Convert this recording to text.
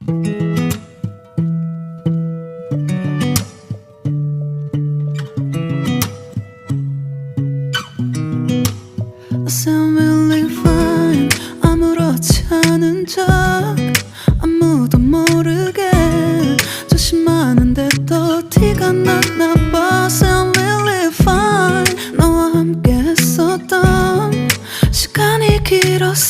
I sound really fine. 아무렇지 않은 척 아무도 모르게 조심하는데 또 티가 났나 봐. Sound really fine. 너와 함께 했었던 시간이 길었어.